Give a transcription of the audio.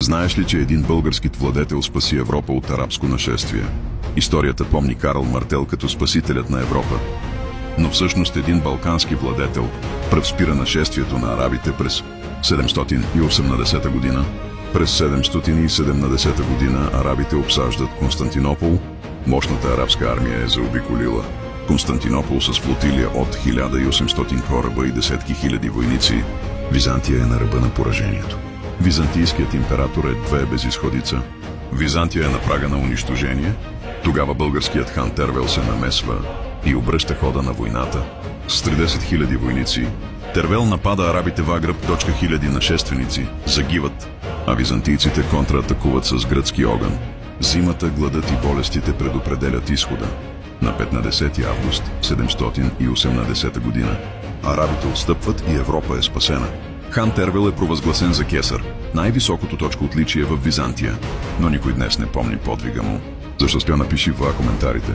Знаеш ли, че един български владетел спаси Европа от арабско нашествие? Историята помни Карл Мартел като спасителят на Европа. Но всъщност един балкански владетел пръв спира нашествието на арабите през 780 година. През 770 година арабите обсаждат Константинопол. Мощната арабска армия е заобиколила Константинопол с флотилия от 1800 кораба и десетки хиляди войници. Византия е на ръба на поражението. Византийският император е безизходица. Византия е на прага на унищожение. Тогава българският хан Тервел се намесва и обръща хода на войната. С 30 000 войници Тервел напада арабите в Агреб. Хиляди нашественици загиват, а византийците контратакуват с гръцки огън. Зимата, гладът и болестите предопределят изхода. На 15 август 780 година арабите отстъпват и Европа е спасена. Хан Тервел е провъзгласен за кесар, най-високото точка отличие в Византия, но никой днес не помни подвига му. Защо сте напиши в коментарите.